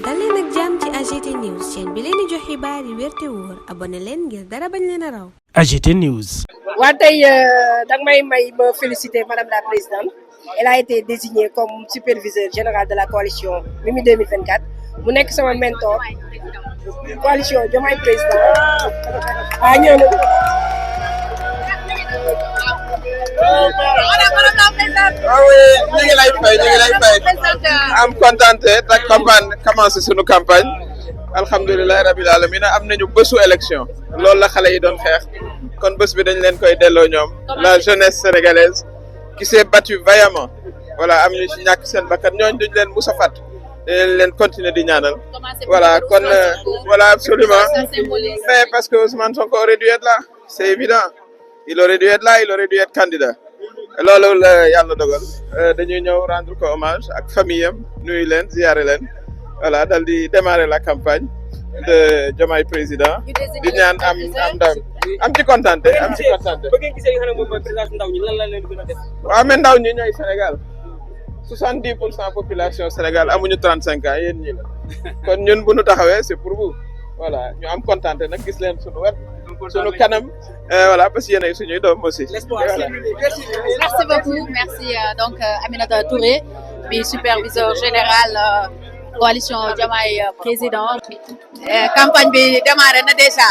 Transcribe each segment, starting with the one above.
dal leen ak jàmm ci AGT News chaîne bi leen di jox xibaar yi wér te wóor abonné leen ngir dara bañ leen a raw. AGT News. waa tey danga may ma féliciter madame la présidente. Elle a été désignée comme superviseur général de la coalition Mimi 2024 mu nekk sama mentor coalition Diomaye président ñëw na. ñu ngi lay fay am kontante te campagne commencé sunu campagne alhamdulilah rabil alamin am nañu bésu élection loolu la xale yi doon xeex kon bés bi dañ leen koy delloo ñoom la jeunesse sénégalaise qui s'est battue vaillamment voilà am ñu ci ñàkk seen bakkan ñooñ duñ leen mus a fàtt dañ leen continuer di ñaanal voilà kon voilà absolument mais parce que Ousmane Sonko aurait dû être là c'est évident il aurait dû être là il aurait dû être candidat loolu la yàlla dogal dañuy ñëw rendre ko hommage ak famille am nuyu leen ziyaare leen voilà dal di démarrer la campagne de Diomaye président di ñaan am ndam am ci kontante am ci kontante. ba ngeen gisee li nga xam ne moom mooy présidence ndaw ñi lan la leen gën a def. waaw mais ndaw ñi ñooy Sénégal 70% population Sénégal amuñu 35 ans yéen ñi la kon ñun bu ñu taxawee c'est pour vous voilà ñu am kontante nag gis leen suñu wet suñu kanam voilà parce que yéenay suñuy doom aussi. Voilà. Merci beaucoup merci donc Aminata Touré bi superviseur général coalition Diomaye président campagne bi démarré na déjà.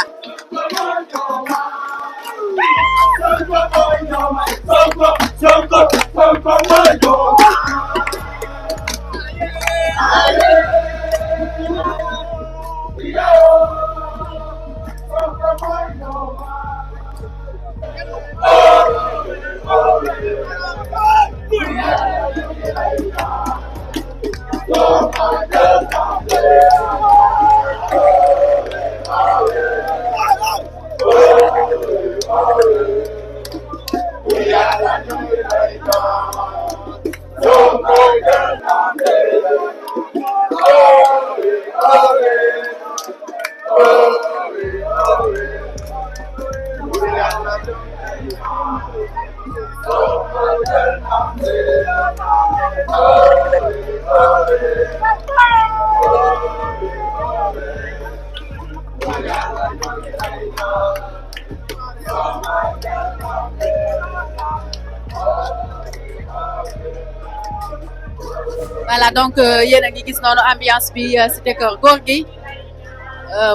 Voilà donc yéen a ngi gis noonu ambiance bi cité kër Gorgui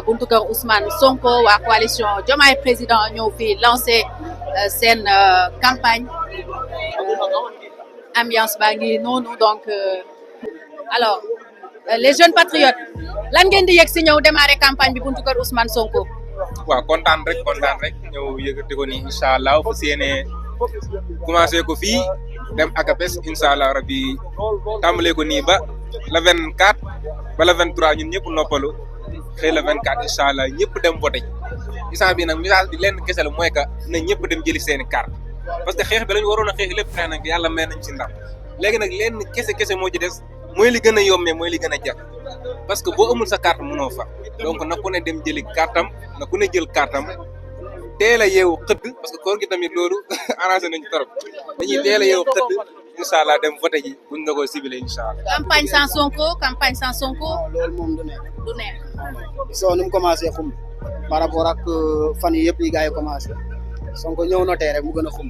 buntu kër Ousmane Sonko waa coalition Diomaye président ñëw fi lancé seen campagne ambiance baa ngi noonu donc alors les jeunes patriotes lan ngeen di yegg si ñëw démarrer campagne bi buntu kër Ousmane Sonko. waaw kontaan rek ñëw yëkkati ko nii incha allah fu séenee commencé ko fii dem akapes incha allah rabbi tàmbalee ko nii ba le 24 ba le 23 ñun ñëpp noppalu xëy le 24 incha allah ñëpp dem voté instant bi nag message bi lenn kese la mooy que na ñëpp dem jëli seeni carte parce que xeex bi lañu waroon a xeex lépp xeex nag yàlla may nañ ci ndam léegi nag lenn kese moo ci des mooy li gën a yombee mooy li gën a jar parce que boo amul sa carte mënoo fa donc na ku ne dem jëli kartam na ku ne jël kartam teel a yeewu xëdd parce que koor gi tamit loolu arrangé nañu trop dañuy teel a yeewu xëdd incha allah dem voté ji buñ na ko ciblé incha allah. campagne sans Sonko. loolu moom du neex. du neex. soo ni mu commencé xum par rapport ak fan yi yëpp yi gars yi commencé Sonko ñëw na tey rek mu gën a xum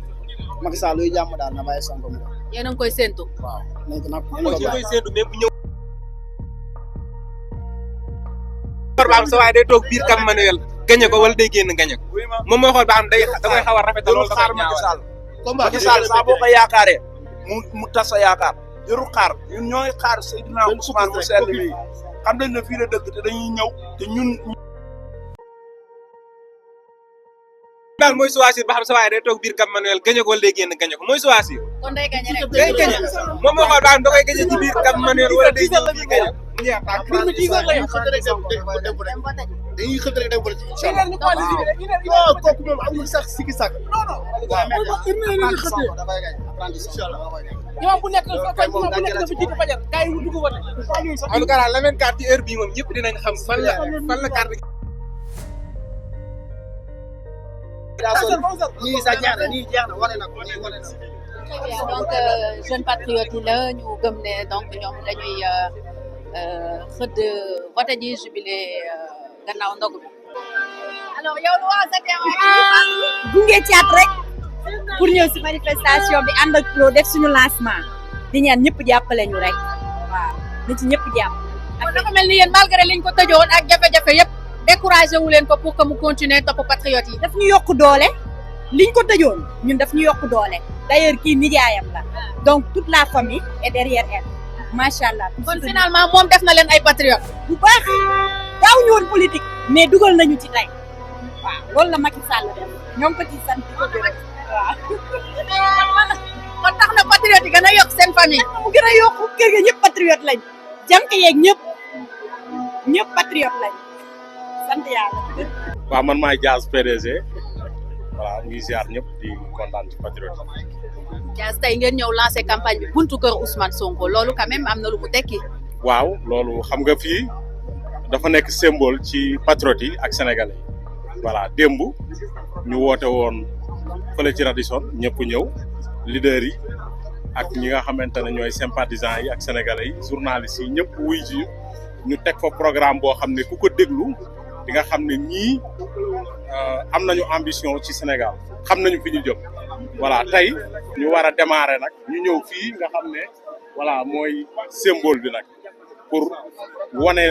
Macky Sall luy jàmm daal na bàyyi Sonko mu. yéen a ngi koy séntu. waaw nañ ko nag koy séntu mais bu ñëw. xool ba am sa waaye day toog biir Cap Manuel gañe ko wala day génn gañe ko moom mooy xool ba am day da koy xaw a rafetal loolu xaar Macky Sall Macky Sall saa boo ko yaakaaree mu tas sa yaakaar jarul xaar ñun ñooy xaar Seydina Ousmane mu sell mi xam nañ ne fii la dëkk te dañuy ñëw te ñun daal mooy choisir ba xam sa waaye day toog biir Cap Manuel gañe ko wala day génn gañe ko mooy choisir kon day gañe rek. day gañe moom mooy xool ba xam da koy gañe ci biir Cap Manuel wala day ñëw fii gañe dañuy xëy rek dem ba incha allah waaw kooku moom amul sax sikki sàkk. ñoom bu nekk dafa jiitu fajar gars yi dugg wote. en tout cas daal la 24 ci heure bii moom ñëpp dinañ xam fan la carte nii sax jeex na nii jeex na wane na ko nii wane na. Très bien donc jeune patriote yi la ñu gëm ne donc ñoom dañuy xëdd vote ji jubilé gannaaw ndogu bi. alors yow lu waa ZTM gunge caat rek pour ñëw si manifestation bi ànd ak pro def suñu lancement di ñaan ñëpp jàppale ñu rek waaw na ci ñëpp jàpp. kon dafa mel ni yéen malgré liñ ko tëjoon ak jafe-jafe yëpp découragé wu leen ko pour que mu continuer topp patriote yi. daf ñu yokk doole liñ ko tëjoon ñun daf ñu yokk doole d'ailleurs kii nijaayam la donc toute la famille est derrière elle macha allah. kon finalement moom def na leen ay patriote bu baax daaw ñu woon politique mais dugal nañu ci tey waaw loolu la Macky Sall def ñoo ngi ko ci sant ko gërëm waaw. kon tax na patriote yi gën a yokk seen famille. mu gën a yokk kër ga ñëpp patriote lañ jànk yeeg ñëpp patriote lañ sant yàlla. waaw man maay Diaz PDG voilà mu ngi ziar ñëpp di kontaan ci patriote. Diaz tey ngeen ñëw lancer campagne bi buntu kër Ousmane Sonko loolu quand même am na lu mu tekki. waaw loolu xam nga fii dafa nekk symbole ci patriote yi ak sénégalais yi voilà démb ñu woote woon fële ci Radisson ñëpp ñëw leader yi ak ñi nga xamante ne ñooy sympathisants yi ak sénégalais yi journalistes yi ñëpp wuy ji ñu teg fa programme boo xam ne ku ko déglu di nga xam ne ñii am nañu ambition ci Sénégal xam nañu fi ñu jëm voilà tey ñu war a démarrer nag ñu ñëw fii nga xam ne voilà mooy symbole bi nag pour wane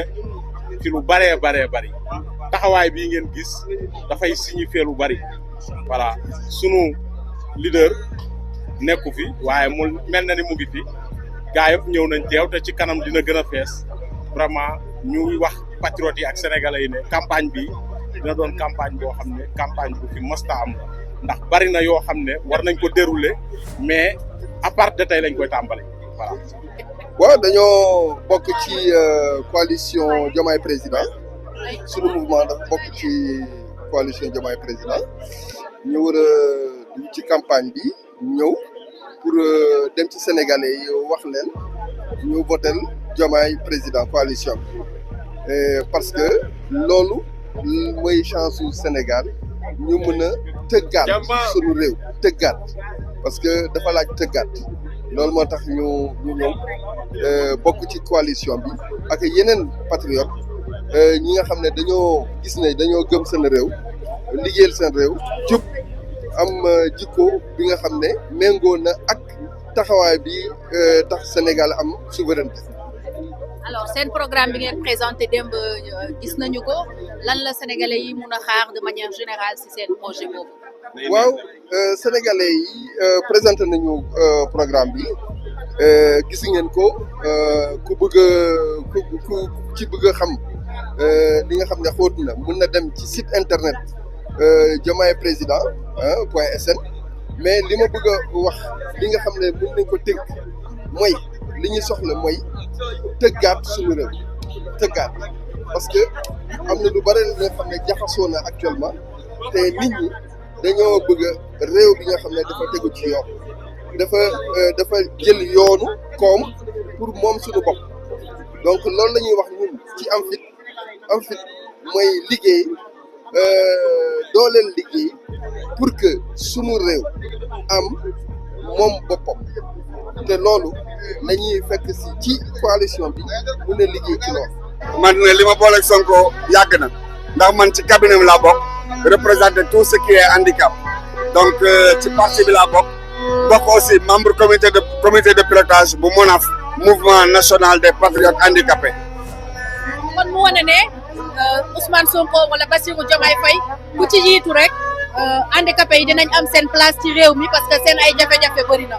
ci lu baree bari taxawaay bii ngeen gis dafay signifier lu bari voilà sunu leader nekku fi waaye mu mel na ni mu ngi fi gaa yëpp ñëw nañ teew te ci kanam dina gën a fees vraiment ñuy wax patriotes yi ak sénégalais yi ne campagne bi dina doon campagne boo xam ne campagne bu fi mosta am ndax bari na yoo xam ne war nañ ko dérouler mais à part de tey lañ koy tàmbale voilà. waaw dañoo bokk ci coalition Diomaye Président sunu mouvement dafa bokk ci coalition Diomaye Président ñu war a dugg ci campagne bi ñëw pour dem ci sénégalais yi wax leen ñu votel Diomaye Président coalition parce que loolu mooy chance su Sénégal ñu mën a tëggaat sunu réew tëggaat parce que dafa laaj tëggaat loolu moo tax ñu ñëw bokk ci coalition bi ak yeneen patriote ñi nga xam ne dañoo gis ne dañoo gëm seen réew liggéeyal seen réew jub am jikko bi nga xam ne méngoo na ak taxawaay bi tax Sénégal am souveraineté. alors seen programme bi ngeen présenté démb gis nañu ko lan la sénégalais yi mun a xaar de manière générale si seen projet boobu. waaw sénégalais yi présenté nañu programme bi gis ngeen ko ku bëgg ku ci bëgg a xam li nga xam ne xóot na mun na dem ci site internet Diomaye Président point sn mais li ma bëgg a wax li nga xam ne mun nañ ko tënk mooy li ñu soxla mooy tëggaat suñu réew tëggaat parce que am na lu bare li nga xam ne jaxasoo na actuellement te nit ñi dañoo bëgg réew bi nga xam ne dafa tegu ci yoon dafa jël yoonu koom pour moom suñu bopp donc loolu la ñuy wax ñun ci am fit mooy liggéey dooleel liggéey pour que suñu réew am moom boppam te loolu la ñuy fekk si ci coalition bi mun a liggéey ci loolu. man ne li ma booleeg Sonko yàgg na ndax man ci cabinet bi laa bokk représenter tout ce qui est handicap donc ci parti bi laa bokk aussi membre comité de pilotage bu MONAF mouvement national des patriotes handicapés. kon mu wane ne Ousmane Sonko wala Bassirou Diomaye Faye ku ci jiitu rek handicapé yi dinañ am seen place ci réew mi parce que seen ay jafe-jafe bëri na.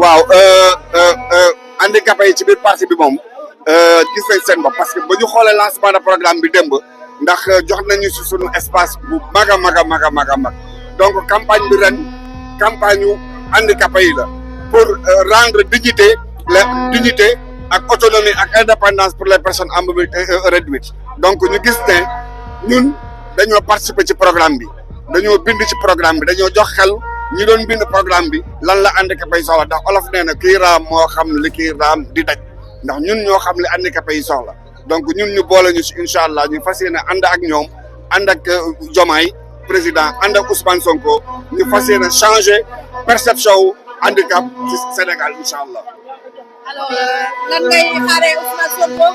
waaw handicapé yi ci biir parti bi moom gis nañ seen bopp parce que ba ñu xoolee lancement de programme bi démb ndax jox nañu si sunu espace bu mag a mag donc campagne bi ren campagne yu handicapé yi la pour rendre dignité ak autonomie ak indépendance pour les personnes à mobilité réduite donc ñu gis ne ñun dañoo participer ci programme bi dañoo bind ci programme bi dañoo jox xel ñi doon bind programme bi lan la handicapé yi soxla ndax olof nee na kii raam moo xam li kii raam di daj ndax ñun ñoo xam li handicapé yi soxla donc ñun ñu boole ñu si incha allah ñu fas yéene ànd ak ñoom ànd ak Diomaye président ànd ak Ousmane Sonko ñu fas yéene changer perception wu handicap ci Sénégal incha allah. alors lan ngay xaaree Ousmane Sonko.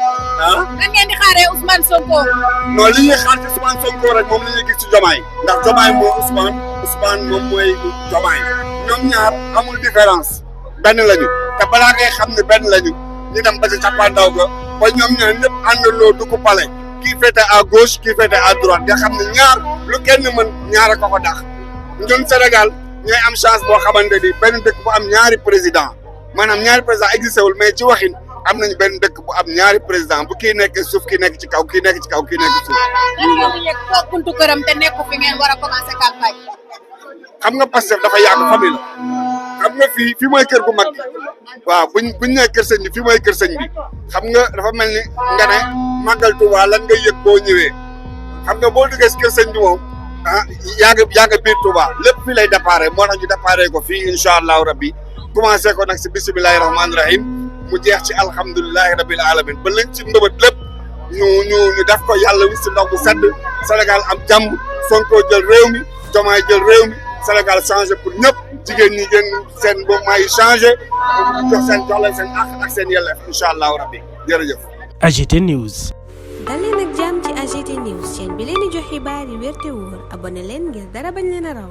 lan ngeen di xaaree Ousmane Sonko. non li ñuy xaar ci Ousmane Sonko rek moom la ñuy gis ci Diomaye ndax Diomaye mooy Ousmane moom mooy Diomaye ñoom ñaar amul différence benn lañu te balaa ngay xam ne benn lañu ñu dem ba ci cappaandaw ga ba ñoom ñaar ñëpp àndaloo du ko pale kii féete à gauche kii féete à droite nga xam ne ñaar lu kenn mën ñaar a ko dax ñun Sénégal ñooy am chance boo xamante ni benn dëkk bu am ñaari président maanaam ñaari président existé wul mais ci waxin am nañu benn dëkk bu am ñaari président bu kii nekk suuf kii nekk ci kaw kii nekk ci kaw kii nekk suuf. lan ngeen di yegg toog buntu këram te nekku fi ngeen war a commencer campagne. xam nga Pastef dafa yàgg famille la xam nga fii mooy kër gu mag bi waaw buñ nee kër sëñ bi fii mooy kër sëñ bi xam nga dafa mel ni nga ne màggal Tuuba lan nga yëg boo ñëwee xam nga boo duggee si kër sëñ bi moom yàgg biir Tuuba lépp fii lay déparé moo tax ñu déparé ko fii incha allahu rabbi commencé ko nag si bisimilahi rahmaani rahim mu jeex ci alhamdulilahi rabil alamin ba lañ ci mbëbët lépp ñu def ko yàlla wis si ndox bu sedd Sénégal am jàmm Sonko jël réew mi Diomaye jël réew mi Sénégal changé pour ñëpp jigéen ñi gën seen mouvement yi changé jox leen seen àq ak seen yelleef incha allahu rabbi jërëjëf. AGT News. dal leen ak jàmm ci AGT News chaîne bi leen di jox xibaar yi wér te wóor abonné leen ngir dara bañ leen a raw.